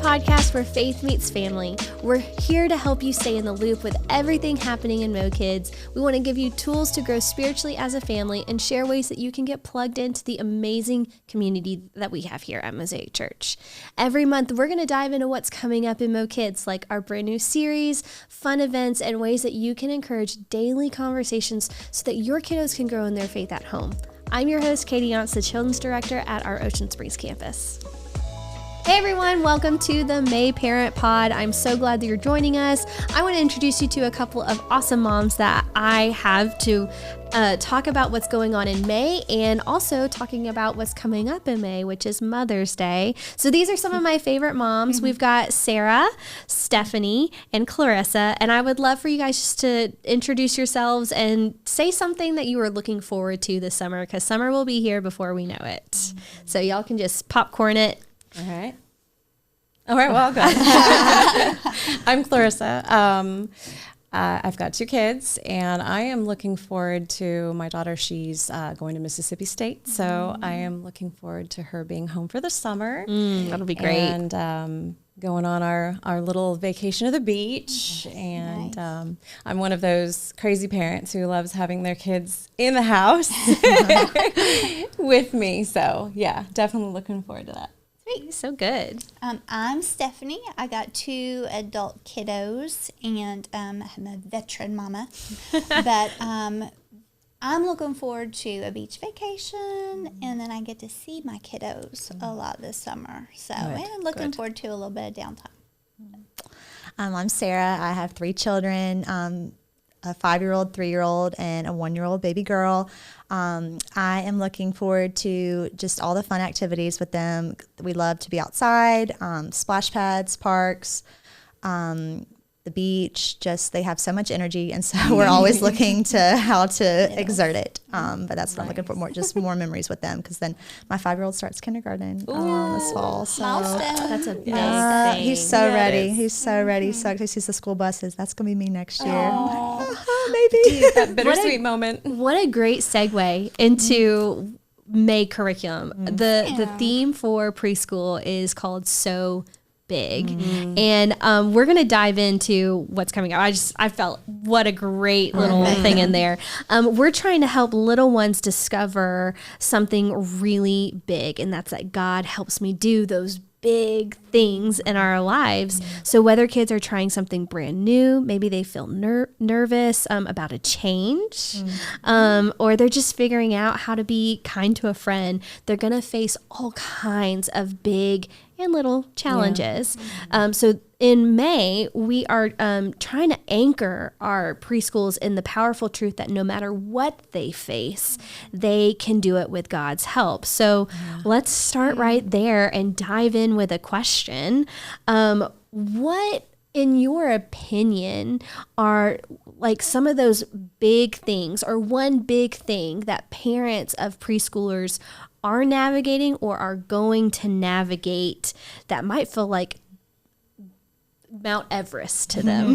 podcast where faith meets family. We're here to help you stay in the loop with everything happening in MoKids. We want to give you tools to grow spiritually as a family and share ways that you can get plugged into the amazing community that we have here at Mosaic Church. Every month, we're going to dive into what's coming up in MoKids, like our brand new series, fun events, and ways that you can encourage daily conversations so that your kiddos can grow in their faith at home. I'm your host, Katie Yance, the Children's Director at our Ocean Springs campus. Hey everyone, welcome to the May Parent Pod. I'm so glad that you're joining us. I want to introduce you to a couple of awesome moms that I have to talk about what's going on in May and also talking about what's coming up in May, which is Mother's Day. So these are some of my favorite moms. We've got Sarah, Stephanie, and Clarissa, and I would love for you guys just to introduce yourselves and say something that you are looking forward to this summer, because summer will be here before we know it. So y'all can just popcorn it. All right, well, good. I'm Clarissa. I've got 2 kids, and I am looking forward to my daughter. She's going to Mississippi State, so I am looking forward to her being home for the summer. That'll be great. And going on our little vacation to the beach. And nice. I'm one of those crazy parents who loves having their kids in the house with me. So, yeah, definitely looking forward to that. Sweet. So good. I'm Stephanie. I got 2 adult kiddos, and I'm a veteran mama. But I'm looking forward to a beach vacation, and then I get to see my kiddos a lot this summer. So I'm looking forward to a little bit of downtime. I'm Sarah. I have 3 children. A 5-year-old, 3-year-old, and a 1-year-old baby girl. I am looking forward to just all the fun activities with them. We love to be outside, splash pads, parks, the beach. Just they have so much energy, and so we're always looking to how to exert it. But that's what I'm looking for, more memories with them, because then my 5-year-old starts kindergarten this fall. So that's a big thing. He's so ready. He's so ready. So excited. He sees the school buses. That's gonna be me next year. Maybe that bittersweet moment. What a great segue into May curriculum. The theme for preschool is called So Big. And we're going to dive into what's coming up. I felt what a great little thing in there. We're trying to help little ones discover something really big, and that's that God helps me do those big things in our lives. So whether kids are trying something brand new, maybe they feel nervous about a change, or they're just figuring out how to be kind to a friend, they're going to face all kinds of big and little challenges. So in May, we are trying to anchor our preschools in the powerful truth that no matter what they face, they can do it with God's help. So let's start right there and dive in with a question. What, in your opinion, are like some of those big things, or one big thing that parents of preschoolers are navigating or are going to navigate that might feel like Mount Everest to them?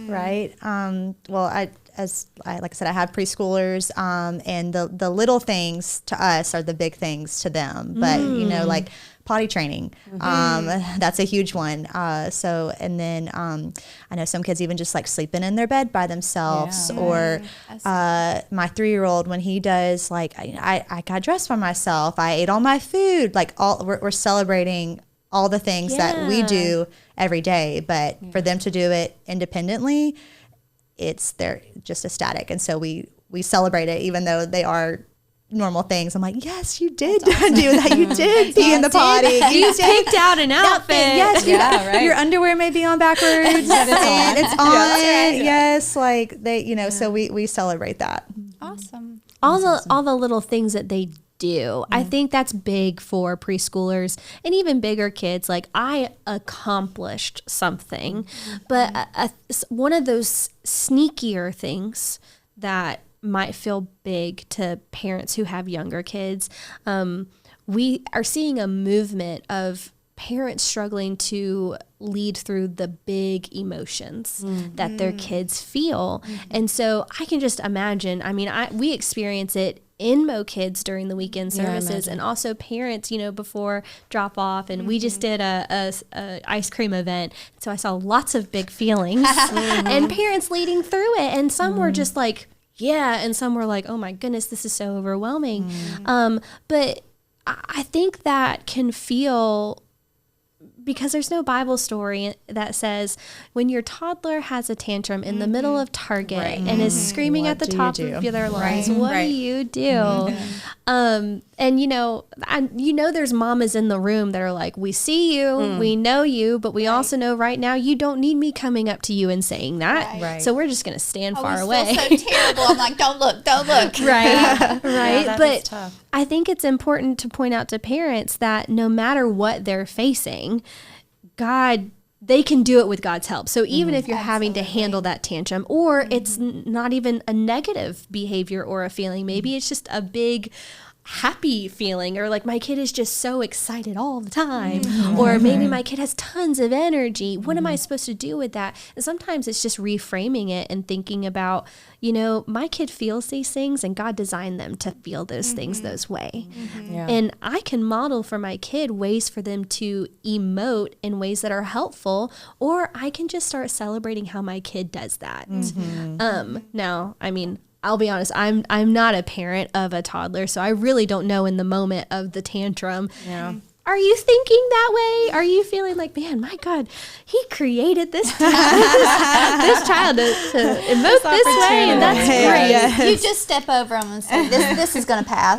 Right. Well, like I said, I have preschoolers, and the little things to us are the big things to them. But like potty training, that's a huge one. And then I know some kids even just like sleeping in their bed by themselves, or my 3-year-old, when he does, like I got dressed by myself, I ate all my food, like we're celebrating all the things that we do every day, but for them to do it independently, they're just ecstatic. And so we celebrate it, even though they are normal things. I'm like, yes, you did do that. You did pee in the potty. You picked out an outfit. Yes, your underwear may be on backwards, and it's on. Yes, like they, so we celebrate that. Awesome. All the little things that they do. I think that's big for preschoolers and even bigger kids. Like, I accomplished something, but one of those sneakier things that might feel big to parents who have younger kids. We are seeing a movement of parents struggling to lead through the big emotions that their kids feel. And so I can just imagine, we experience it in MoKids during the weekend Yeah, I services, and also parents, before drop off. And we just did a ice cream event. So I saw lots of big feelings and parents leading through it. And some were just like, yeah. And some were like, oh my goodness, this is so overwhelming. But I think that can feel, because there's no Bible story that says when your toddler has a tantrum in the middle of Target and is screaming at the top of their lungs, what do you do? And there's mamas in the room that are like, we see you, we know you, but we also know right now you don't need me coming up to you and saying that. Right. So we're just going to stand far we away. feel so terrible. I'm like, don't look. Right. Yeah, that is But tough. I think it's important to point out to parents that no matter what they're facing, they can do it with God's help. So even if you're having to handle that tantrum, or it's not even a negative behavior or a feeling, maybe it's just a big happy feeling, or like my kid is just so excited all the time, or maybe my kid has tons of energy. What am I supposed to do with that? And sometimes it's just reframing it and thinking about, my kid feels these things and God designed them to feel those things those way. Yeah. And I can model for my kid ways for them to emote in ways that are helpful, or I can just start celebrating how my kid does that. Now, I mean, I'll be honest, I'm not a parent of a toddler, so I really don't know in the moment of the tantrum. Yeah. Are you thinking that way? Are you feeling like, man, my God, he created this child to emote this way, and that's great. Yes. You just step over them and say, this is going to pass.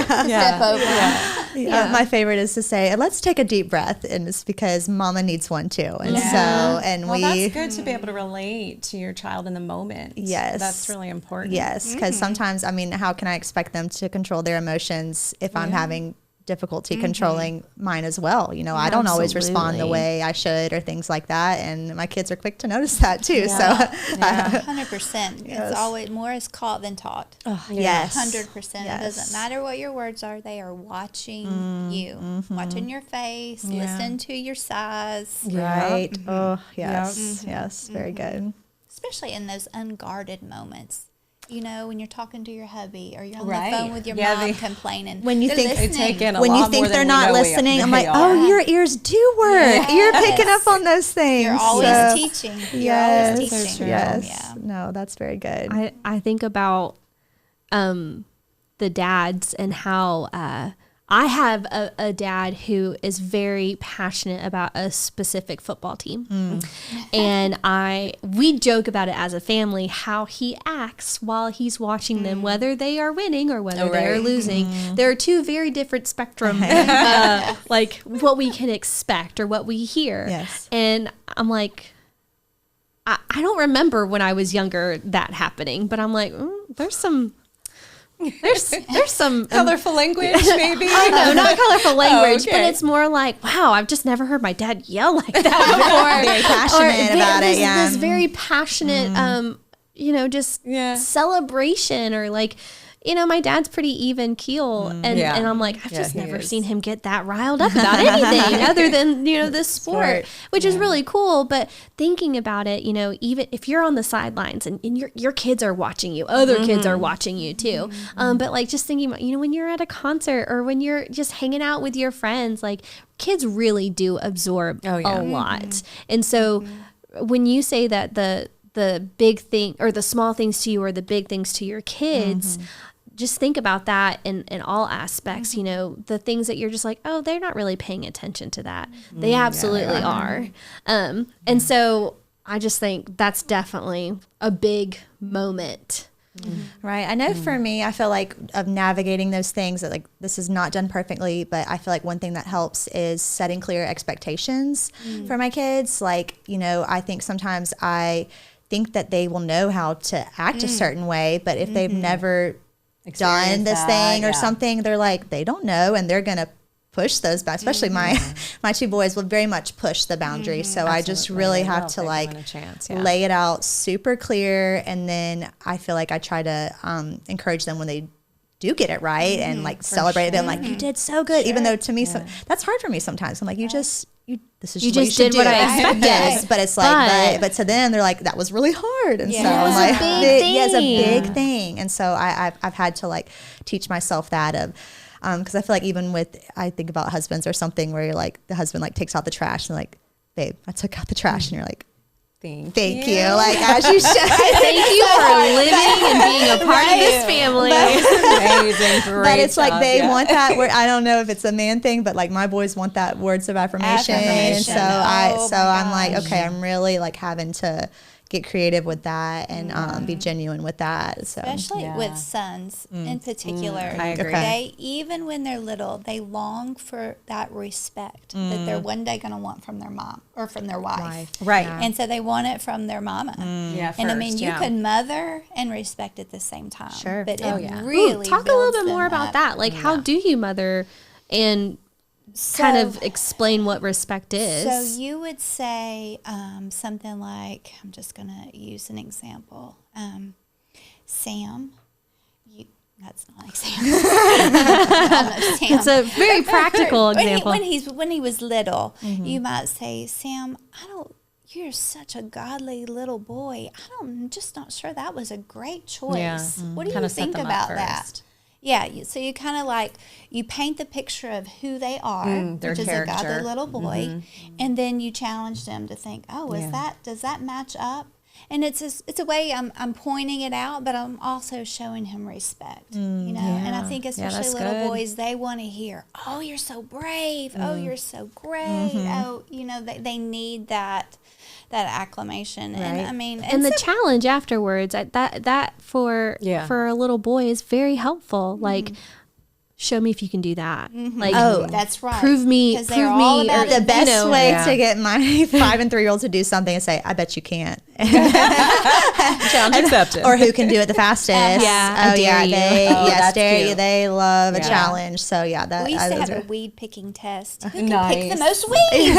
Step over them. My favorite is to say, let's take a deep breath, and it's because Mama needs one too. And That's good to be able to relate to your child in the moment. Yes. That's really important. Yes, because sometimes, how can I expect them to control their emotions if I'm having difficulty controlling mine as well? I don't always respond the way I should, or things like that, and my kids are quick to notice that too. So 100%. It's always more is caught than taught. Yes, 100%. It doesn't matter what your words are, they are watching you, watching your face, listen to your sighs, right. Oh yes, yes, very good. especially in those unguarded moments. When you're talking to your hubby, or you're on Right. the phone with your Yeah, mom they- complaining. When you They're think- They listening. take in a When you lot think more they're than not we know listening, I'm they like, are. oh, your ears do work. Yes. You're picking up on those things. You're always So- teaching. You're Yes, always teaching. yes. Yeah. No, that's very good. I think about the dads and how I have a dad who is very passionate about a specific football team. And we joke about it as a family, how he acts while he's watching them, whether they are winning or whether they are losing. There are two very different spectrum, like what we can expect or what we hear. Yes. And I'm like, I don't remember when I was younger that happening, but I'm like, there's some Colorful language, maybe? Oh no, not colorful language, okay. but it's more like, wow, I've just never heard my dad yell like that before. Very passionate about it, yeah. This very passionate, just celebration, or like, my dad's pretty even keel, and I'm like, I've just he never is. seen him get that riled up about anything other than this sport, which is really cool. But thinking about it, even if you're on the sidelines and your kids are watching you, other kids are watching you too. But like just thinking about, when you're at a concert or when you're just hanging out with your friends, like kids really do absorb a lot, and so when you say that the big thing or the small things to you or the big things to your kids, just think about that in all aspects, the things that you're just like, oh, they're not really paying attention to that. They absolutely are. And so I just think that's definitely a big moment. Right. I know for me, I feel like of navigating those things that, like, this is not done perfectly, but I feel like one thing that helps is setting clear expectations for my kids. Like, I think sometimes I think that they will know how to act a certain way, but if they've never done this thing or something, they're like, they don't know, and they're going to push those back. Especially my two boys will very much push the boundaries. So I just really have to lay it out super clear. And then I feel like I try to encourage them when they do get it right and like celebrate it. I'm like, you did so good. Even though to me, that's hard for me sometimes. I'm like, this is You just just did what I expected. Yes, but it's like, but to them, they're like, that was really hard. And so I'm like, it's a big thing. And so I've had to like teach myself that of, because I feel like even I think about husbands or something where you're like, the husband like takes out the trash and like, babe, I took out the trash. And you're like, Thank you. Like, as you should. Thank you for living and being a part of this family. Amazing. Great But it's job, like they want that word. I don't know if it's a man thing, but like my boys want that words of affirmation. And so I'm like, okay, I'm really like having to get creative with that and be genuine with that. So especially with sons in particular. I agree. They, even when they're little, they long for that respect that they're one day going to want from their mom or from their wife. Right. And so they want it from their mama. Yeah, and I mean, first, you can mother and respect at the same time. Sure. But Oh, it yeah. really Talk a little builds bit more them about up. that. Like, how do you mother and kind of explain what respect is? So you would say something like, I'm just going to use an example. Sam, that's not like Sam. Almost Sam. It's a very practical example. When he was little, you might say, Sam, you're such a godly little boy. I'm just not sure that was a great choice. Yeah. What do Kinda you set think them up about first. that? Yeah, so you kind of like, you paint the picture of who they are, their which is a character. godly little boy, and then you challenge them to think, does that match up? And it's a way I'm pointing it out, but I'm also showing him respect, you know. And I think especially that's little good. boys, they want to hear, "Oh, you're so brave. Oh, you're so great. Oh, you know, they need that acclamation." And I mean, and the challenge afterwards, that for Yeah. for a little boy is very helpful. Like, show me if you can do that. Like, that's right. prove me, 'Cause they're all or about the best way Yeah. to get my 5 and 3 year old to do something is say, I bet you can't. Challenge accepted. Or who can do it the fastest. Yeah, I dare you. That's dare you. cute. They love a Yeah. challenge. So yeah, that We used to those have are- a weed picking test. Who can pick Nice. the most weeds?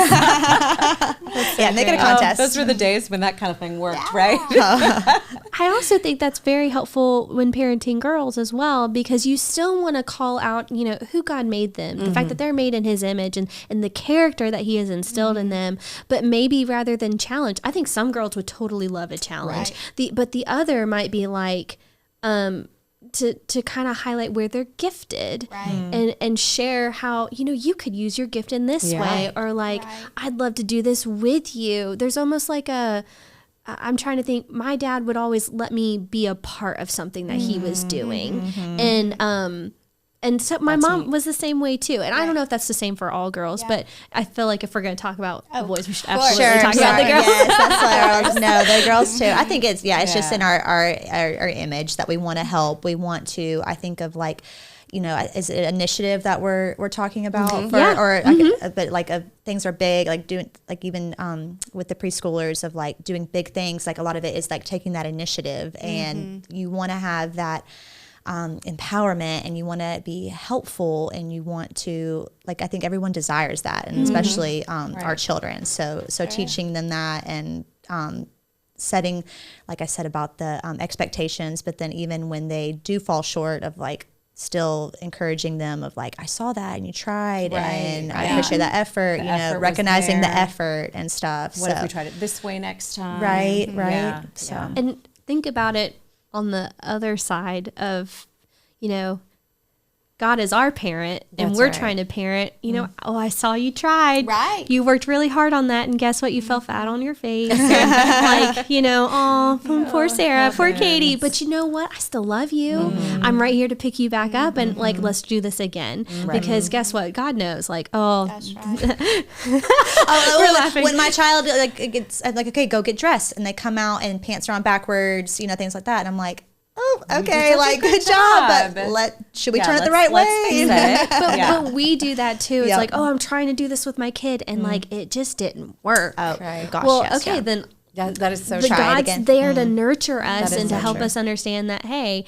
make it a Oh, contest. those were the days when that kind of thing worked, right? I also think that's very helpful when parenting girls as well, because you still want to call out, you know, who God made them, the fact that they're made in his image and the character that he has instilled in them. But maybe rather than challenge, I think some girls would totally love a challenge. But the other might be like, to kind of highlight where they're gifted and share how, you know, you could use your gift in this way, or like, I'd love to do this with you. There's almost like I'm trying to think, my dad would always let me be a part of something that he was doing. And so my mom was the same way too. And I don't know if that's the same for all girls, but I feel like if we're going to talk about the boys, we should absolutely talk about the girls. Yes, that's what no, the girls too. I think it's just in our image that we want to help. We want to, I think of like, you know, is it an initiative that we're talking about but like things are big, like doing, like even with the preschoolers of like doing big things, like a lot of it is like taking that initiative and you want to have that empowerment, and you want to be helpful, and you want to, like, I think everyone desires that, and especially our children. So teaching them that, and setting, like I said, about the expectations, but then even when they do fall short of, like, still encouraging them of like, I saw that and you tried, and I appreciate that effort, you know, recognizing the effort and stuff. What if we tried it this way next time? Right. Yeah. So And think about it on the other side of, you know, God is our parent, and That's we're right. trying to parent, you know, oh, I saw you tried. Right. You worked really hard on that, and guess what? You fell flat on your face. And like, you know, oh, poor Sarah, poor Katie. But you know what? I still love you. I'm right here to pick you back up, and like, let's do this again. Because guess what? God knows, like, That's right. we're laughing. when my child like gets like, okay, go get dressed, and they come out and pants are on backwards, you know, things like that, and I'm like, oh, okay, like, good job, but should we turn it the right way? But we do that too. It's Yep. like, oh, I'm trying to do this with my kid, and like, it just didn't work. Oh, gosh, Well, yes, okay, yeah. then That is so the true. Try it God's again. there to nurture us That is and to so help true. us understand that, hey,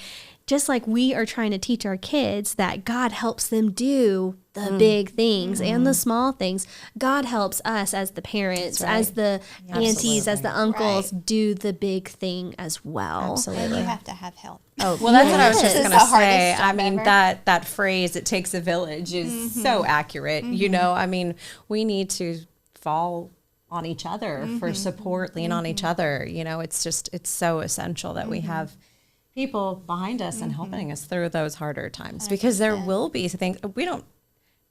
just like we are trying to teach our kids that God helps them do the big things and the small things. God helps us as the parents, as the aunties, as the uncles do the big thing as well. Absolutely. And you have to have help. Oh, well, that's what I was just going to say. hardest I job mean, ever. that phrase, it takes a village, is so accurate. You know, I mean, we need to fall on each other for support, lean on each other. You know, it's so essential that we have people behind us and helping us through those harder times, because there will be things we don't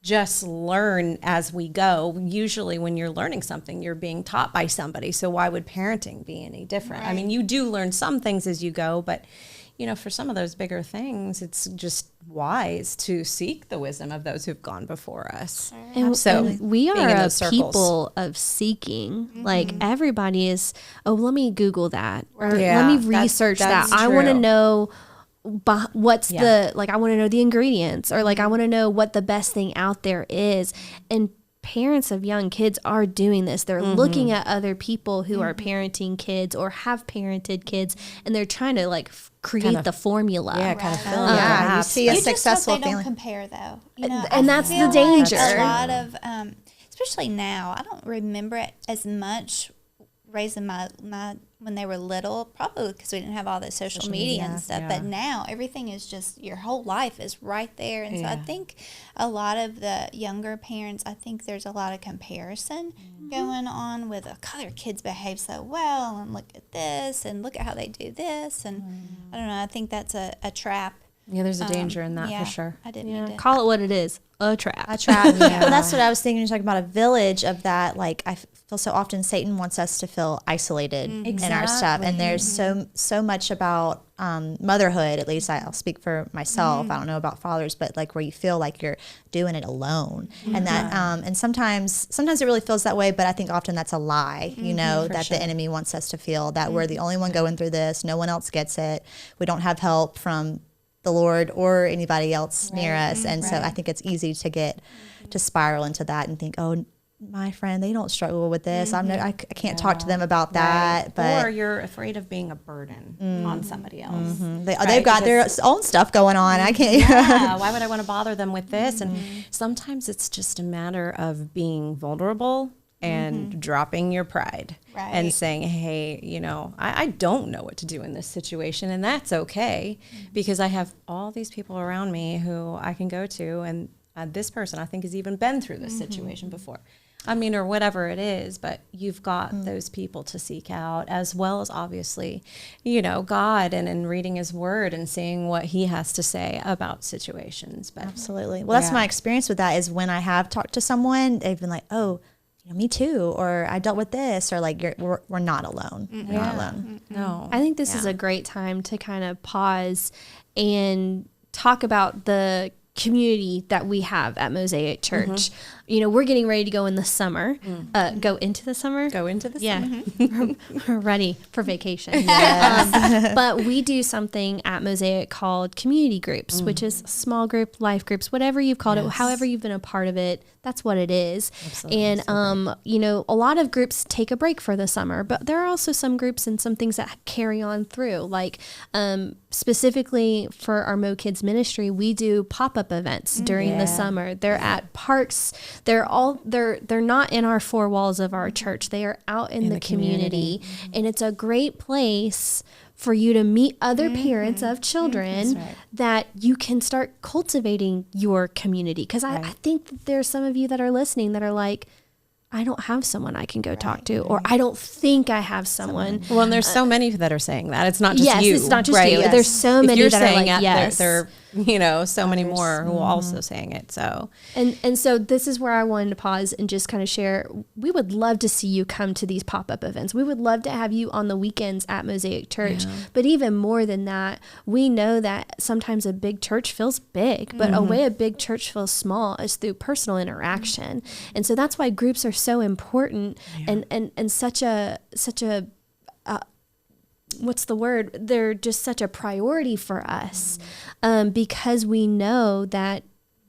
just learn as we go. Usually when you're learning something, you're being taught by somebody. So why would parenting be any different? I mean, you do learn some things as you go, but you know, for some of those bigger things, it's just wise to seek the wisdom of those who've gone before us. And we being in are a those circles. people of seeking. Like everybody is, oh, let me Google that, or Yeah, let me that's- research that's that. I want to true. know what's like, I want to know the ingredients, or like, I want to know what the best thing out there is. And parents of young kids are doing this. They're looking at other people who are parenting kids or have parented kids, and they're trying to like create the formula. Yeah, kind of fill Yeah, you gaps. see a You successful just hope they family. don't compare, though. You know, And I that's the feel like danger. a lot of, especially now, I don't remember it as much raising my when they were little, probably because we didn't have all the social media and stuff. But now everything is just, your whole life is right there. And so I think a lot of the younger parents, I think there's a lot of comparison going on with, oh, God, their kids behave so well, and look at this, and look at how they do this. And I don't know, I think that's a trap. Yeah, there's a danger in that Yeah, for sure. I didn't mean to. Call it what it is, a trap. A trap. Well, that's what I was thinking. You're talking about a village of that. Like, I feel so often Satan wants us to feel isolated in our stuff. And there's so much about motherhood, at least I'll speak for myself. I don't know about fathers, but like where you feel like you're doing it alone. And that, and sometimes it really feels that way, but I think often that's a lie, you know, that the enemy wants us to feel that we're the only one going through this. No one else gets it. We don't have help from the Lord or anybody else near us. And so I think it's easy to get to spiral into that and think, oh, my friend, they don't struggle with this. I can't talk to them about that. But or you're afraid of being a burden on somebody else. they've got their own stuff going on. I can't. Yeah, why would I want to bother them with this? And sometimes it's just a matter of being vulnerable and dropping your pride and saying, hey, you know, I don't know what to do in this situation, and that's okay, because I have all these people around me who I can go to, and this person I think has even been through this situation before. I mean, or whatever it is, but you've got those people to seek out, as well as obviously, you know, God, and reading his word and seeing what he has to say about situations. But Absolutely. Well, that's my experience with that, is when I have talked to someone, they've been like, oh, you know, me too, or I dealt with this, or like, we're not alone. We're not alone. no. I think this is a great time to kind of pause and talk about the community that we have at Mosaic Church. You know, we're getting ready to go in the summer, go into the summer. Go into this. Yeah, we're ready for vacation. But we do something at Mosaic called community groups, which is small group, life groups, whatever you've called it, however you've been a part of it. That's what it is. Absolutely. And, you know, a lot of groups take a break for the summer, but there are also some groups and some things that carry on through. Like specifically for our MoKids ministry, we do pop-up events during the summer. They're at parks. They're not in our four walls of our church. They are out in the community. And it's a great place for you to meet other parents of children that you can start cultivating your community. Because I think that there's some of you that are listening that are like, I don't have someone I can go talk to, or I don't think I have someone. Well, and there's so many that are saying that. It's not just you. It's not just right? you. There's so If many you're that are saying like, it, yes. there you know, so many more who are also saying it. So, And so this is where I wanted to pause and just kind of share. We would love to see you come to these pop-up events. We would love to have you on the weekends at Mosaic Church. But even more than that, we know that sometimes a big church feels big, but a way a big church feels small is through personal interaction. And so that's why groups are so important and such a what's the word? They're just such a priority for us, because we know that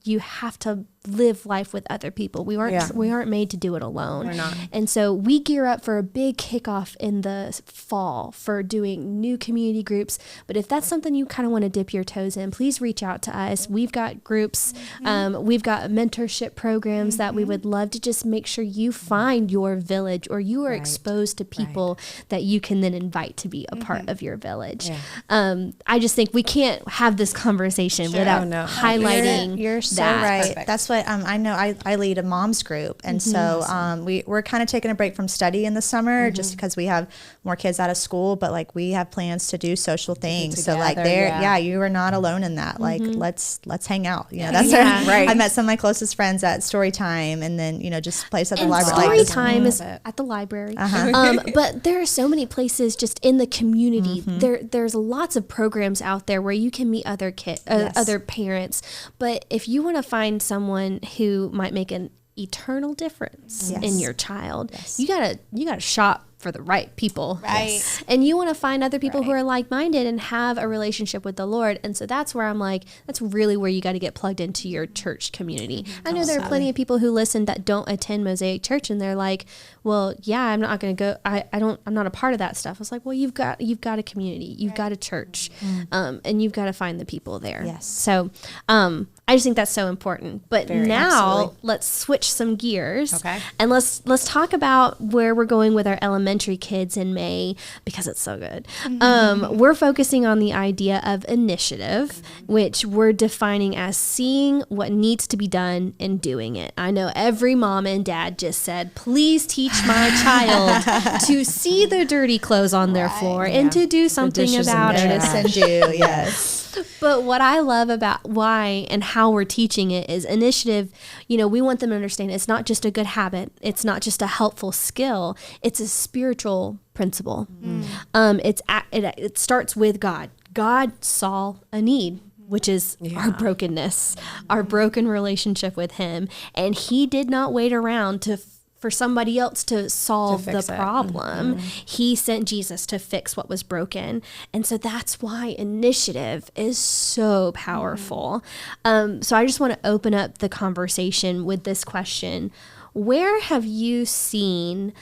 you have to live life with other people. We aren't made to do it alone. We're not. And so we gear up for a big kickoff in the fall for doing new community groups. But if that's something you kind of want to dip your toes in, please reach out to us. We've got groups. We've got mentorship programs that we would love to just make sure you find your village, or you are exposed to people that you can then invite to be a part of your village. I just think we can't have this conversation without highlighting You're so that. right. Perfect. That's what I know. I lead a mom's group, and so we're kind of taking a break from study in the summer just because we have more kids out of school. But like we have plans to do social things. So like you are not alone in that. Like let's hang out. You know, that's right. I met some of my closest friends at story time, and then just place at the library. Story time is at the library. But there are so many places just in the community. There's lots of programs out there where you can meet other other parents. But if you want to find someone who might make an eternal difference in your child, you gotta shop for the right people. Right. And you want to find other people who are like-minded and have a relationship with the Lord. And so that's where I'm like, that's really where you got to get plugged into your church community. I know there are plenty of people who listen that don't attend Mosaic Church, and they're like, well, yeah, I'm not going to go. I'm not a part of that stuff. I was like, well, you've got a community, you've got a church, and you've got to find the people there. Yes. So, I just think that's so important. But now let's switch some gears. Okay. And let's talk about where we're going with our elementary kids in May, because it's so good. We're focusing on the idea of initiative, which we're defining as seeing what needs to be done and doing it. I know every mom and dad just said, please teach my child to see the dirty clothes on their floor and to do something about it. And do, yes. But what I love about why and how we're teaching it is initiative. We want them to understand it's not just a good habit. It's not just a helpful skill. It's a spiritual principle. It starts with God. God saw a need, which is our brokenness, our broken relationship with him. And he did not wait around for somebody else to solve the problem. He sent Jesus to fix what was broken. And so that's why initiative is so powerful. So I just want to open up the conversation with this question. Where have you seen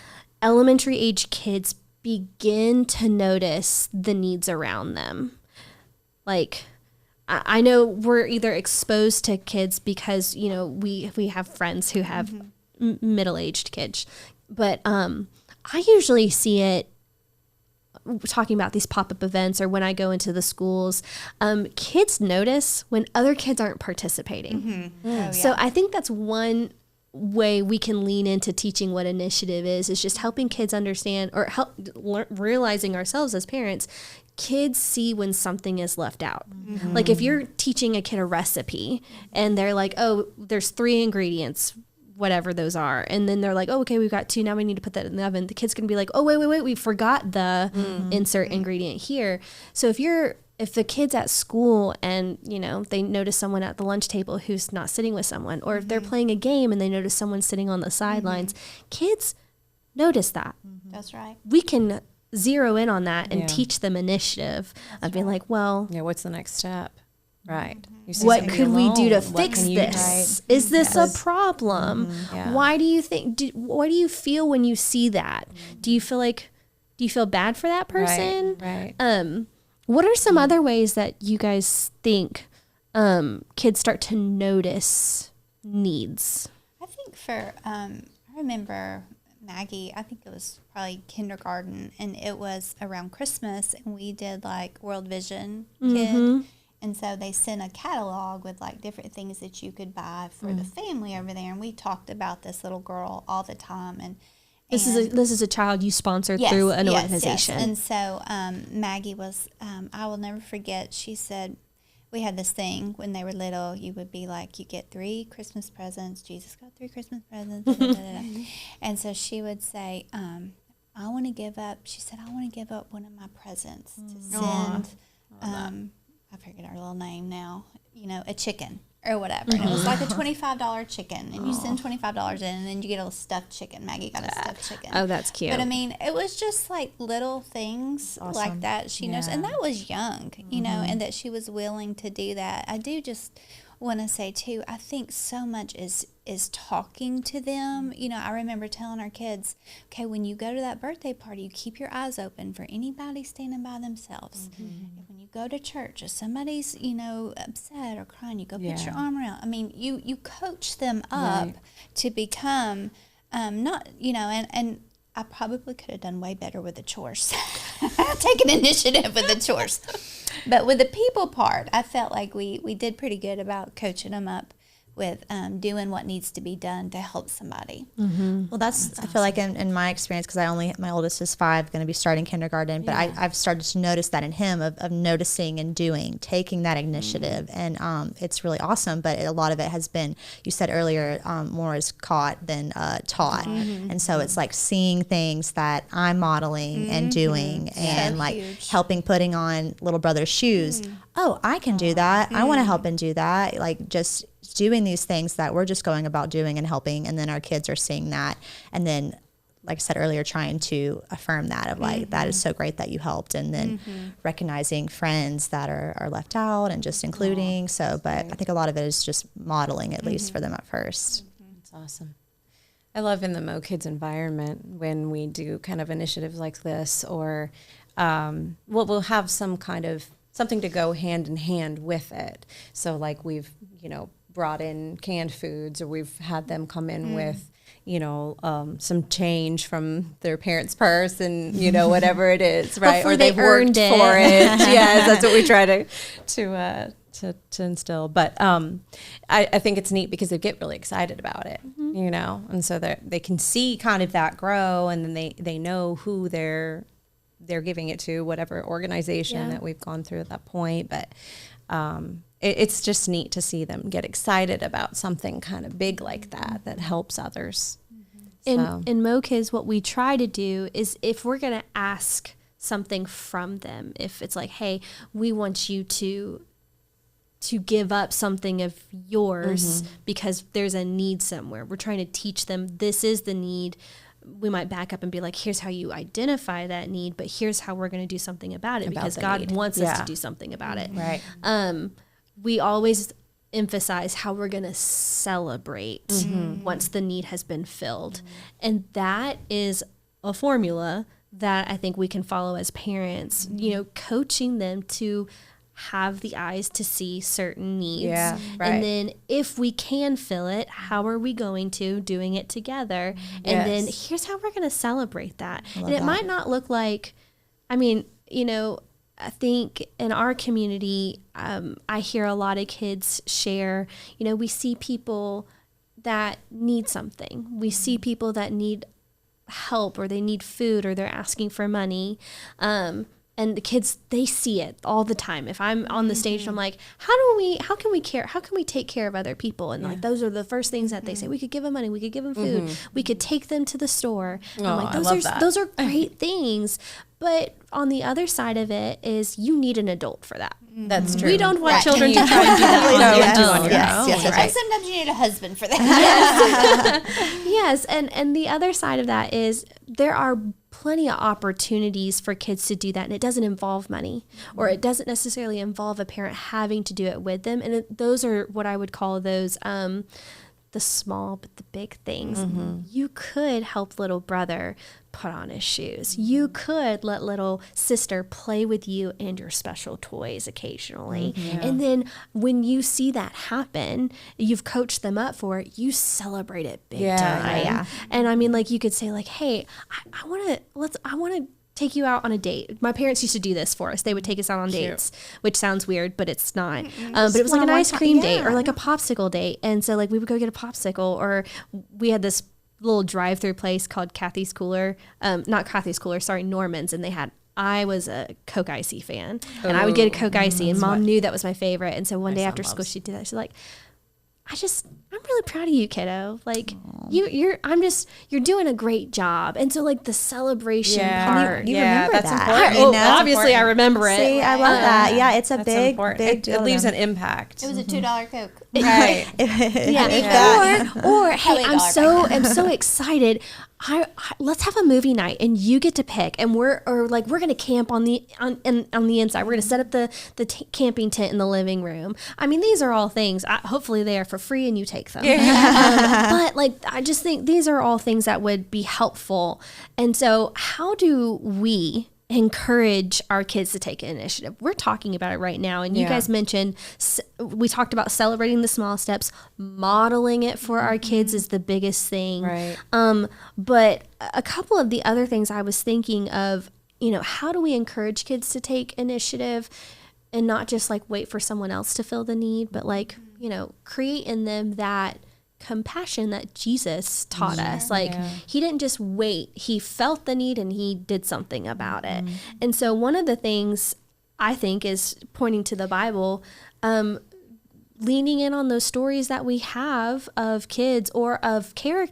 elementary age kids begin to notice the needs around them? Like, I know we're either exposed to kids because, we have friends who have middle-aged kids, but I usually see it talking about these pop-up events, or when I go into the schools, kids notice when other kids aren't participating. So I think that's one way we can lean into teaching what initiative is just helping kids understand, or realizing ourselves as parents, kids see when something is left out. Like if you're teaching a kid a recipe and they're like, oh, there's 3 ingredients, whatever those are. And then they're like, oh, okay, we've got 2. Now we need to put that in the oven. The kid's going to be like, oh, wait, we forgot the insert ingredient here. So if the kid's at school and, they notice someone at the lunch table who's not sitting with someone, or if they're playing a game and they notice someone sitting on the sidelines, kids notice that. That's right. We can zero in on that and teach them initiative of being like, well, what's the next step? Right. What could we do to fix this? Is this a problem? Why do you think, what do you feel when you see that? Do you feel bad for that person? Right. What are some other ways that you guys think kids start to notice needs? I think I remember Maggie, I think it was probably kindergarten, and it was around Christmas, and we did like World Vision Kid. And so they sent a catalog with like different things that you could buy for the family over there. And we talked about this little girl all the time. And this is a child you sponsored through an organization. Yes. And so Maggie was, I will never forget, she said, we had this thing when they were little, you would be like, you get 3 Christmas presents. Jesus got 3 Christmas presents. Da, da, da, da. And so she would say, I want to give up one of my presents to send, I forget her little name now, a chicken. or whatever. And it was like a $25 chicken, and you send $25 in, and then you get a stuffed chicken. Maggie got a stuffed chicken. Oh, that's cute. But I mean, it was just like little things like that she knows, and that was young, you know, and that she was willing to do that. I do just want to say too, I think so much is talking to them. You know, I remember telling our kids, okay, when you go to that birthday party, you keep your eyes open for anybody standing by themselves. And when you go to church, if somebody's, you know, upset or crying, you go put your arm around. I mean, you coach them up to become not, you know, and I probably could have done way better with the chores. Taking initiative with the chores. But with the people part, I felt like we did pretty good about coaching them up with doing what needs to be done to help somebody. Well, that's I feel like in my experience, because my oldest is 5, going to be starting kindergarten, but I've started to notice that in him of noticing and doing, taking that initiative, and it's really awesome. But a lot of it has been, you said earlier, more is caught than taught, and so it's like seeing things that I'm modeling and doing, and like helping putting on little brother's shoes. Oh, I can do that. I want to help and do that. Like just doing these things that we're just going about doing and helping, and then our kids are seeing that, and then like I said earlier, trying to affirm that of like that is so great that you helped, and then recognizing friends that are left out and just including. But I think a lot of it is just modeling, at least for them at first. That's awesome. I love in the MoKids environment when we do kind of initiatives like this, or we'll have some kind of something to go hand in hand with it. So like we've, you know, brought in canned foods, or we've had them come in with, you know, some change from their parents' purse, and, you know, whatever it is, right? Hopefully or they've earned worked it. for it. Yes, that's what we try to instill. But I think it's neat because they get really excited about it, you know, and so they can see kind of that grow, and then they know who they're giving it to, whatever organization that we've gone through at that point. But it's just neat to see them get excited about something kind of big like that helps others. In MoKids, what we try to do is, if we're going to ask something from them, if it's like, hey, we want you to give up something of yours because there's a need somewhere, we're trying to teach them this is the need. We might back up and be like, here's how you identify that need, but here's how we're going to do something about it, because God wants us to do something about it. Right. We always emphasize how we're going to celebrate once the need has been filled. And that is a formula that I think we can follow as parents, you know, coaching them to have the eyes to see certain needs. Yeah, right. And then if we can fill it, how are we going to doing it together? And then here's how we're going to celebrate that. And it might not look like, I mean, you know, I think in our community, I hear a lot of kids share, you know, we see people that need something. We see people that need help, or they need food, or they're asking for money. And the kids, they see it all the time. If I'm on the stage, I'm like, how can we take care of other people? And like, those are the first things that they say. We could give them money. We could give them food. We could take them to the store. And I'm like, those are great things. But on the other side of it is, you need an adult for that. That's true. We don't want children to try and do that on their own. And sometimes you need a husband for that. Yes. And the other side of that is, there are plenty of opportunities for kids to do that, and it doesn't involve money, or it doesn't necessarily involve a parent having to do it with them. And those are what I would call those the small but the big things. You could help little brother put on his shoes. You could let little sister play with you and your special toys occasionally. And then when you see that happen, you've coached them up for it, you celebrate it big time. And I mean, like, you could say like, hey, I want to take you out on a date. My parents used to do this for us. They would take us out on dates, which sounds weird, but it's not. But it was like an ice cream date, or like a popsicle date. And so like, we would go get a popsicle, or we had this little drive-through place called Kathy's Cooler. Not Kathy's Cooler, sorry, Norman's. And I was a Coke Icy fan, and I would get a Coke Icy, and Mom knew that was my favorite. And so one day after school, she'd do that. She's like, I'm really proud of you, kiddo. Like, you're doing a great job. And so like, the celebration part, you remember that's that. important. Obviously important. I remember it. See, I love that. Yeah, it's a That's big, important. big It leaves an impact. It was a $2 Coke. Right. Or hey, $1 I'm so excited. Let's have a movie night and you get to pick, and we're gonna camp on the inside. We're gonna set up the camping tent in the living room. I mean, these are all things. Hopefully they are for free and you take them. But like, I just think these are all things that would be helpful. And so, how do we encourage our kids to take initiative? We're talking about it right now, and you guys mentioned, we talked about celebrating the small steps. Modeling it for our kids is the biggest thing, Right. But a couple of the other things I was thinking of, how do we encourage kids to take initiative and not just like wait for someone else to fill the need, but like, create in them that compassion that Jesus taught us. Like, he didn't just wait, he felt the need and he did something about it. And so one of the things I think is pointing to the Bible, leaning in on those stories that we have of kids or of people,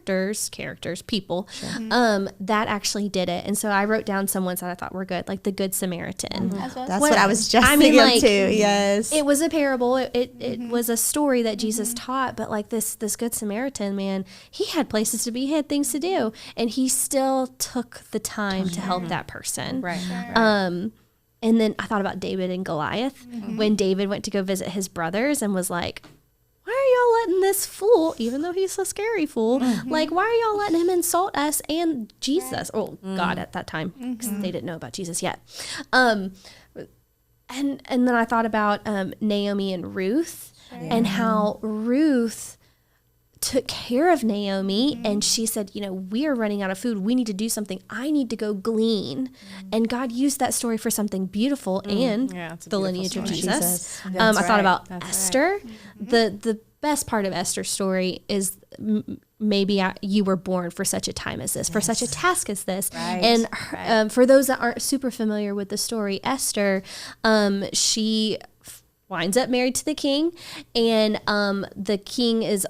that actually did it. And so I wrote down some ones that I thought were good, like the Good Samaritan. That's what I was just thinking of too. Yes. It was a parable. It was a story that Jesus taught, but like this Good Samaritan man, he had places to be, he had things to do, and he still took the time to help that person. Right. And then I thought about David and Goliath, when David went to go visit his brothers and was like, why are y'all letting this fool, even though he's a scary fool, like, why are y'all letting him insult us and Jesus, or God at that time, because they didn't know about Jesus yet. And then I thought about Naomi and Ruth, and how Ruth took care of Naomi, and she said, we are running out of food. We need to do something. I need to go glean. And God used that story for something beautiful and the lineage of Jesus. I thought about Esther. The best part of Esther's story is maybe you were born for such a time as this, for such a task as this. And for those that aren't super familiar with the story, Esther, she winds up married to the king, and the king is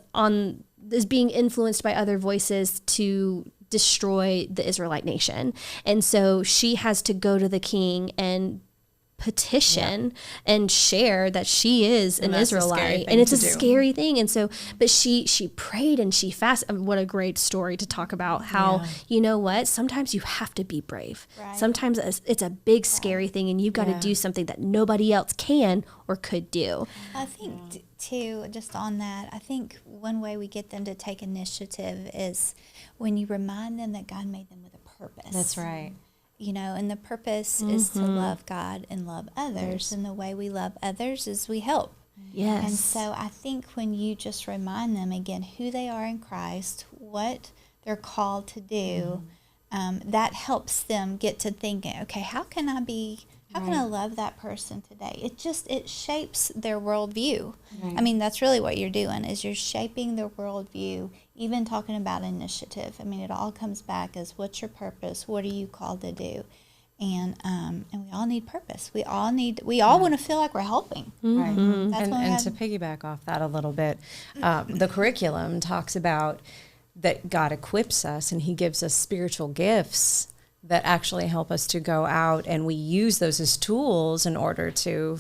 being influenced by other voices to destroy the Israelite nation. And so she has to go to the king and petition and share that she is an Israelite, and it's a scary thing. And so, but she prayed and she fasted. What a great story to talk about how, sometimes you have to be brave. Sometimes it's a big, scary thing, and you've got to do something that nobody else can or could do. I think too, just on that, I think one way we get them to take initiative is when you remind them that God made them with a purpose. That's right. And the purpose is to love God and love others. And the way we love others is we help. Yes. And so I think when you just remind them again who they are in Christ, what they're called to do, that helps them get to thinking, okay, how can I love that person today? It shapes their worldview. I mean, that's really what you're doing, is you're shaping their worldview, even talking about initiative. I mean, it all comes back as, what's your purpose? What are you called to do? And we all need purpose. We all want to feel like we're helping. Right. That's And to piggyback off that a little bit, the curriculum talks about that God equips us and he gives us spiritual gifts that actually help us to go out, and we use those as tools in order to,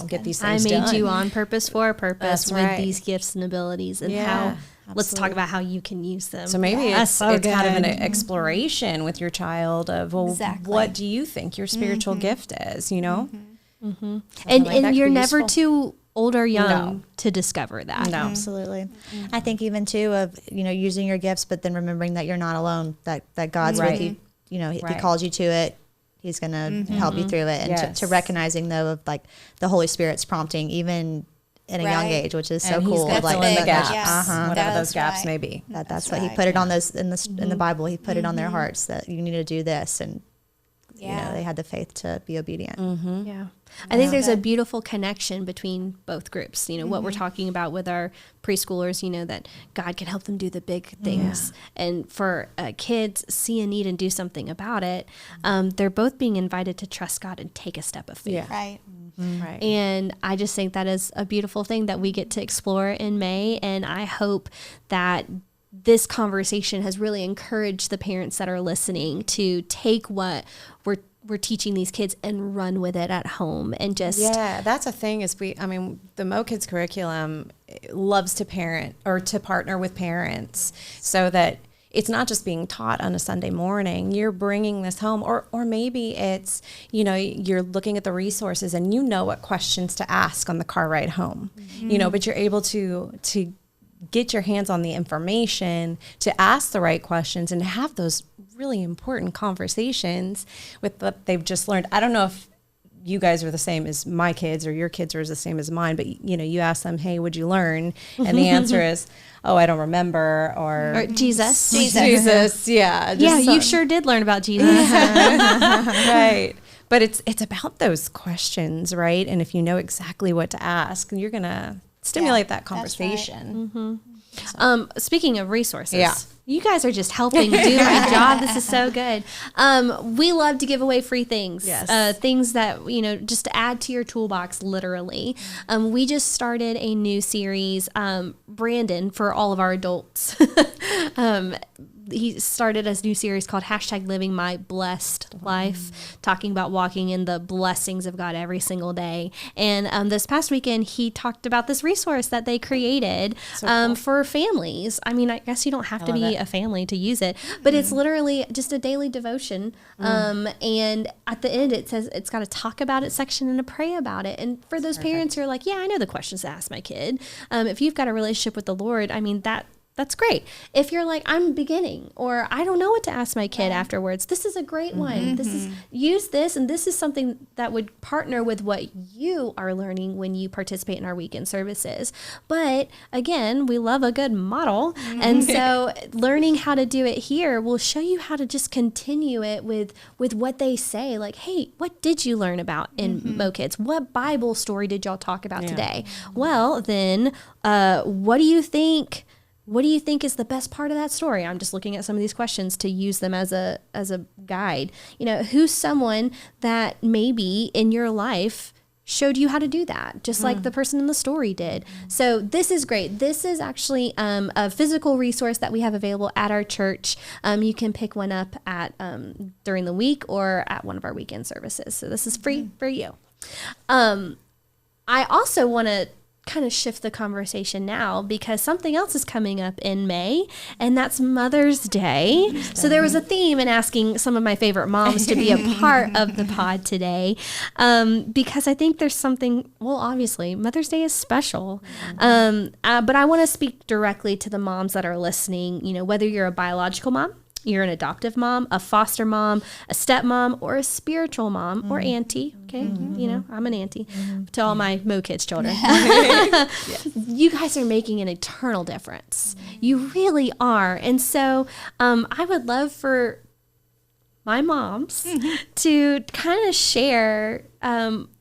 get these things done. I made you on purpose for a purpose with these gifts and abilities, and how, let's talk about how you can use them. So maybe it's kind of an exploration with your child of, what do you think your spiritual gift is, And you're never too old or young to discover that. No. Absolutely. I think even too of, using your gifts, but then remembering that you're not alone, that God's with you. If he calls you to it, he's going to help you through it. And to recognizing, though, of like the Holy Spirit's prompting, even in a young age, which is so cool. He's like the gaps, whatever those gaps may be. That's what he put it on those in the Bible. He put it on their hearts that you need to do this, and they had the faith to be obedient. Yeah. I think there's a beautiful connection between both groups. What we're talking about with our preschoolers, that God can help them do the big things. And for kids, see a need and do something about it. They're both being invited to trust God and take a step of faith. Right. Right. And I just think that is a beautiful thing that we get to explore in May. And I hope that this conversation has really encouraged the parents that are listening to take what we're we're teaching these kids and run with it at home and just that's a thing is the MoKids curriculum loves to partner with parents so that it's not just being taught on a Sunday morning. You're bringing this home, or maybe it's, you're looking at the resources and what questions to ask on the car ride home, but you're able to get your hands on the information to ask the right questions and have those really important conversations with what they've just learned. I don't know if you guys are the same as my kids or your kids are the same as mine, but you ask them, hey, what'd you learn? And the answer is, oh, I don't remember, or Jesus. Yeah. You sure did learn about Jesus. Right. But it's about those questions, right? And if you know exactly what to ask, you're going to stimulate that conversation. Right. Speaking of resources, you guys are just helping do my job. This is so good. We love to give away free things, things that, just to add to your toolbox, literally. We just started a new series, Brandon, for all of our adults. He started a new series called #Living My Blessed Life, talking about walking in the blessings of God every single day. And this past weekend, he talked about this resource that they created for families. I mean, I guess you don't have to be a family to use it, but it's literally just a daily devotion. And at the end, it says it's got a talk about it section and a pray about it. And for those parents who are like, I know the questions to ask my kid. If you've got a relationship with the Lord, I mean, that's great. If you're like, I'm beginning, or I don't know what to ask my kid afterwards, this is a great one. Use this, and this is something that would partner with what you are learning when you participate in our weekend services. But again, we love a good model, and so learning how to do it here will show you how to just continue it with what they say. Like, hey, what did you learn about in MoKids? What Bible story did y'all talk about today? Well, then, what do you think? What do you think is the best part of that story? I'm just looking at some of these questions to use them as a guide. Who's someone that maybe in your life showed you how to do that, just like the person in the story did. So this is great. This is actually a physical resource that we have available at our church. You can pick one up at during the week or at one of our weekend services. So this is free for you. I also want to kind of shift the conversation now because something else is coming up in May, and that's Mother's Day. So there was a theme in asking some of my favorite moms to be a part of the pod today, because I think there's something, obviously Mother's Day is special, but I want to speak directly to the moms that are listening, whether you're a biological mom, you're an adoptive mom, a foster mom, a stepmom, or a spiritual mom or auntie. Okay. I'm an auntie to all my MoKids children. You guys are making an eternal difference. You really are. And so I would love for my moms to kind of share,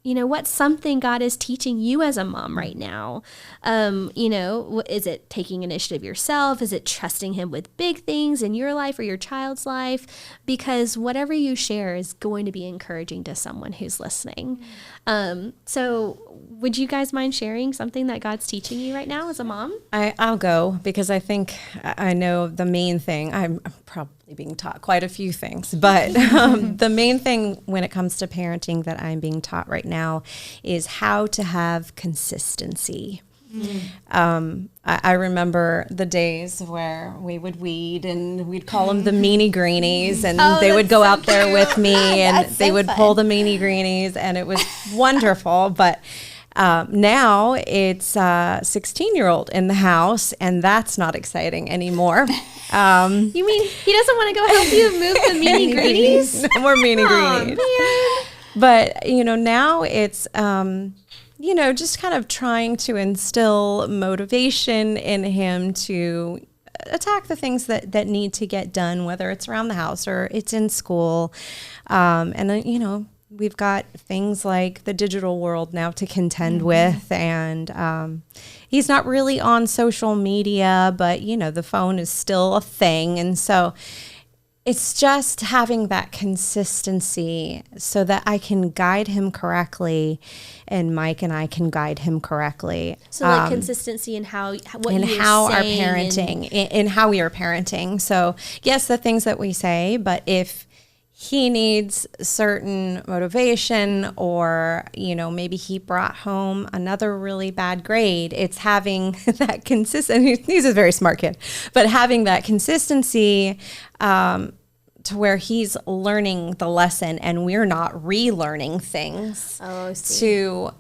what's something God is teaching you as a mom right now. Is it taking initiative yourself? Is it trusting him with big things in your life or your child's life? Because whatever you share is going to be encouraging to someone who's listening. So would you guys mind sharing something that God's teaching you right now as a mom? I'll go because I think I know the main thing. I'm probably being taught quite a few things, but the main thing when it comes to parenting that I'm being taught right now is how to have consistency. I remember the days where we would weed and we'd call them the meanie greenies, and they would go out there with me and they would pull the meanie greenies, and it was wonderful. But now it's a 16-year-old in the house, and that's not exciting anymore. You mean he doesn't want to go help you move the meanie greenies? No more meanie greenies. Man. But, now it's, just kind of trying to instill motivation in him to attack the things that need to get done, whether it's around the house or it's in school. We've got things like the digital world now to contend with, and he's not really on social media, but, the phone is still a thing. And so it's just having that consistency so that I can guide him correctly, and Mike and I can guide him correctly. So like consistency in how what and you're how our saying parenting, in how we are parenting. So yes, the things that we say, but if he needs certain motivation, or, you know, maybe he brought home another really bad grade. It's having that consistent, he's a very smart kid, but having that consistency, to where he's learning the lesson and we're not relearning things to,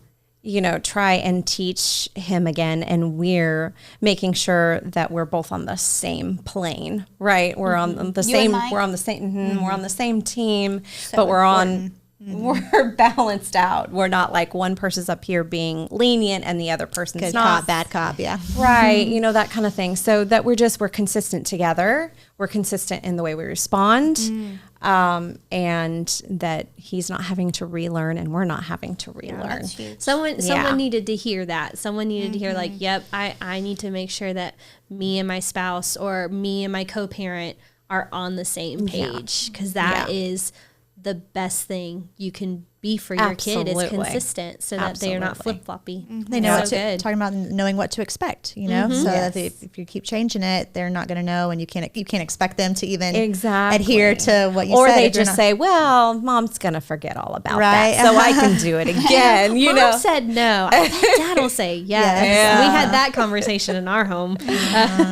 you know, try and teach him again. And we're making sure that we're both on the same plane, right? We're on the same, we're on the same, we're on the same team, but we're balanced out. We're not like one person's up here being lenient and the other person's Good not. cop, bad cop, yeah. Right. You know, that kind of thing. So that we're consistent together. We're consistent in the way we respond. And that he's not having to relearn and we're not having to relearn. Someone needed to hear that. Someone needed to hear like, yep, I need to make sure that me and my spouse or me and my co-parent are on the same page, because that is the best thing you can be for your kid is consistent, so that they are not flip-floppy. They know what to, talking about knowing what to expect, you know, so that if you keep changing it, they're not going to know, and you can't expect them to even adhere to what you said. Or they just say, well, mom's going to forget all about that, so I can do it again. You know, Mom said no. I bet Dad will say yes. Yeah. We had that conversation in our home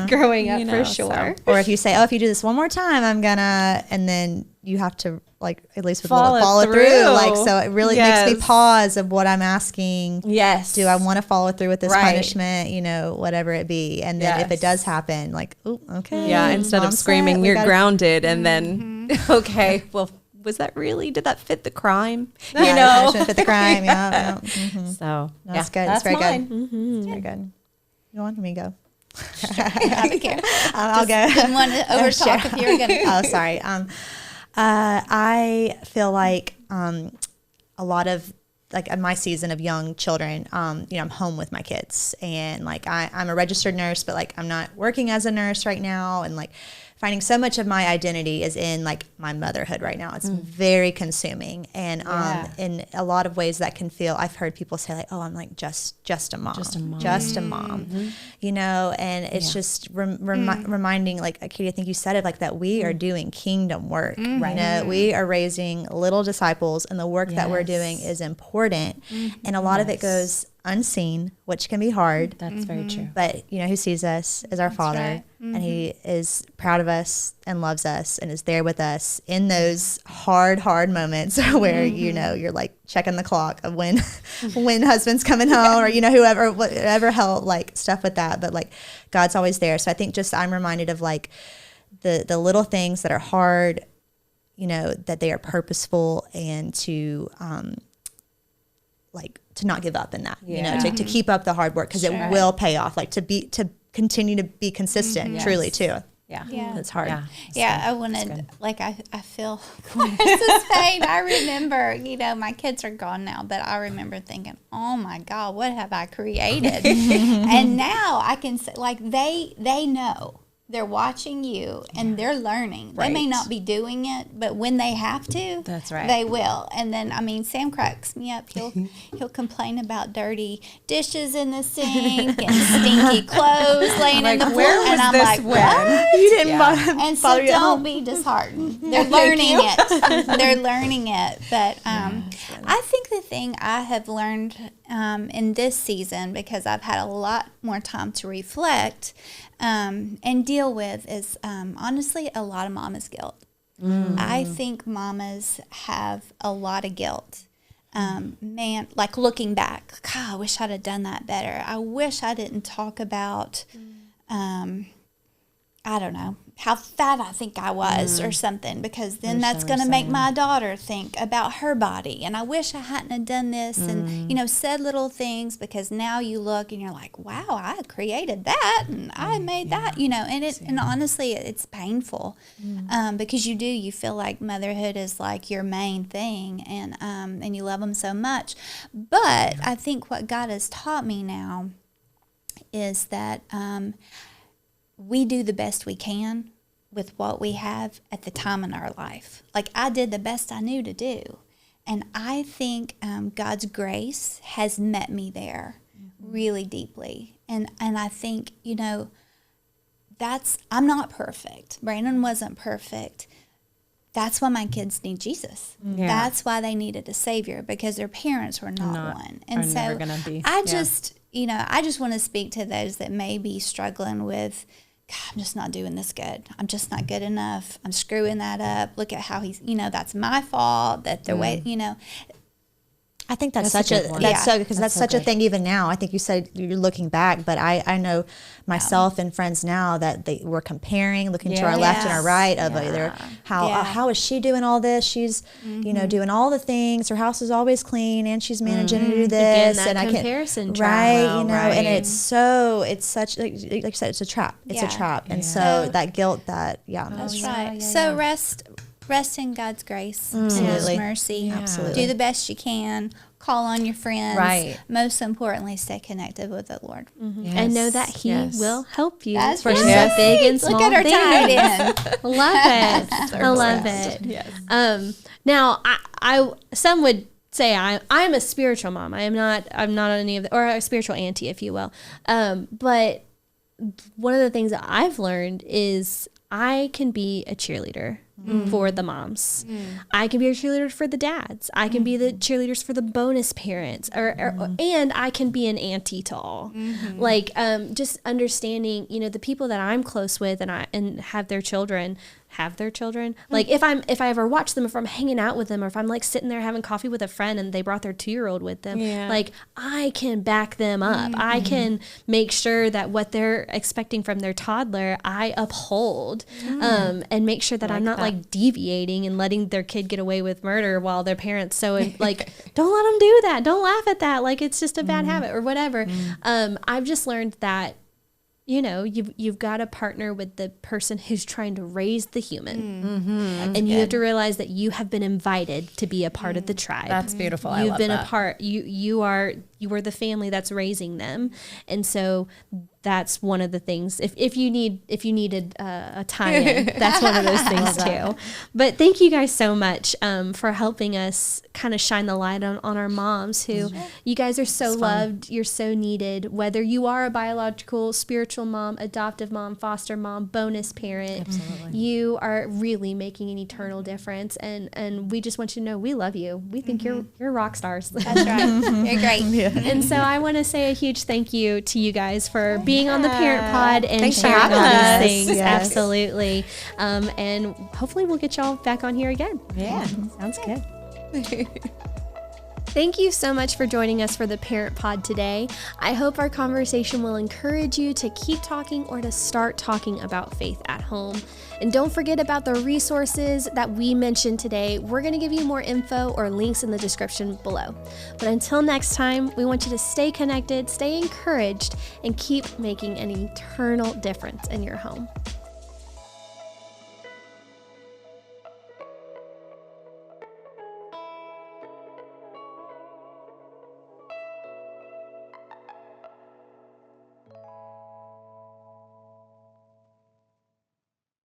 growing up, for sure. So. Or if you say, oh, if you do this one more time, I'm gonna, and then you have to, like, at least with follow through. Like, so it really makes me pause of what I'm asking. Yes. Do I want to follow through with this punishment, you know, whatever it be. And then if it does happen, like, oh, okay. Yeah. Instead of screaming, you're grounded. And then, okay, well, did that fit the crime? You know, fit the crime. So that's good. That's very good. It's very good. You want me to go? I don't care. I'll go. Didn't want to over talk if you were going to. Oh, sorry. I feel like a lot of, like, in my season of young children, you know, I'm home with my kids, and like I'm a registered nurse, but like I'm not working as a nurse right now, and like finding so much of my identity is in like my motherhood right now. It's very consuming, and in a lot of ways that can feel, I've heard people say like, oh, I'm like just a mom, you know, and it's just reminding, like, Katie, I think you said it, like, that we are doing kingdom work, you know, we are raising little disciples, and the work that we're doing is important, and a lot of it goes unseen, which can be hard. That's very true. But, you know, who sees us is our Father, and he is proud of us and loves us and is there with us in those hard moments where, you know, you're like checking the clock of when husband's coming home, or, you know, whatever help, like, stuff with that. But like, God's always there. So I think just I'm reminded of like the little things that are hard, you know, that they are purposeful, and to like to not give up in that, you know, to keep up the hard work, because it will pay off, like to continue to be consistent, truly too. Yeah. It's hard. I wanted, like, I feel Clarice's pain. I remember, you know, my kids are gone now, but I remember thinking, oh my God, what have I created? And now I can say, like, they know. They're watching you, and they're learning. They may not be doing it, but when they have to, that's right, they will. And then, I mean, Sam cracks me up. He'll complain about dirty dishes in the sink and stinky clothes laying in the floor. And I'm like, what? You didn't And so don't be disheartened. They're learning it. They're learning it. But I think the thing I have learned in this season, because I've had a lot more time to reflect and deal with, is honestly a lot of mama's guilt. I think mamas have a lot of guilt. Man, like, looking back, God, I wish I'd have done that better. I wish I didn't talk about, I don't know, how fat I think I was or something, because then that's going to make my daughter think about her body. And I wish I hadn't have done this and, you know, said little things, because now you look and you're like, wow, I created that and I made that, you know, and honestly, it's painful because you feel like motherhood is like your main thing, and you love them so much. But I think what God has taught me now is that we do the best we can with what we have at the time in our life. Like, I did the best I knew to do. And I think God's grace has met me there really deeply. And I think, you know, I'm not perfect. Brandon wasn't perfect. that's why my kids need Jesus. Yeah. That's why they needed a Savior, because their parents were not one. And are so never gonna be. I just, I just want to speak to those that may be struggling with, God, I'm just not doing this good. I'm just not good enough. I'm screwing that up. Look at how he's, that's my fault. That the way, I think that's That's such a good a one. that's Yeah. so because That's that's so such a good. thing even now. I think you said you're looking back, but I know myself and friends now that we're comparing, looking to our left and our Yes. right of either how is she doing all this? She's doing all the things. Her house is always clean, and she's managing to do this. that and I comparison can trap. right, Well, and right. it's such like you said, it's a trap. It's a Yeah. trap, and Yeah. so that guilt that That's right. So rest in God's grace and His Absolutely. mercy. Absolutely. Do the best you can. Call on your friends. Right. Most importantly, stay connected with the Lord. And know that He will help you That's for right. some Yes. big and small Look at our things. tight end. Love it. I love it. Yes. Now, I some would say I'm a spiritual mom. I'm not any of the, or a spiritual auntie, if you will. But one of the things that I've learned is I can be a cheerleader for the moms. I can be a cheerleader for the dads. I can be the cheerleaders for the bonus parents, and I can be an auntie to all. Like just understanding, the people that I'm close with and have their children. Like if I ever watch them, if I'm hanging out with them, or if I'm like sitting there having coffee with a friend and they brought their 2-year-old with them, like I can back them up. I can make sure that what they're expecting from their toddler, I uphold, and make sure that I'm not like deviating and letting their kid get away with murder while their parents like, don't let them do that. Don't laugh at that. Like it's just a bad habit or whatever. I've just learned that you've got to partner with the person who's trying to raise the human, and you have to realize that you have been invited to be a part of the tribe. That's beautiful. I You've love been that. a part. You are the family that's raising them, and so that's one of the things. If you needed a tie-in, that's one of those things too. But thank you guys so much for helping us kind of shine the light on our moms. Who you guys are so loved. You're so needed. Whether you are a biological, spiritual mom, adoptive mom, foster mom, bonus parent, you are really making an eternal difference. And we just want you to know we love you. We think you're rock stars. That's right. You're great. And so I want to say a huge thank you to you guys for being on the Parent Pod and Thanks for sharing all having these us. things. Yes. Absolutely. And hopefully we'll get y'all back on here again. Yeah. Sounds good. Thank you so much for joining us for the Parent Pod today. I hope our conversation will encourage you to keep talking or to start talking about faith at home. And don't forget about the resources that we mentioned today. We're going to give you more info or links in the description below. But until next time, we want you to stay connected, stay encouraged, and keep making an eternal difference in your home.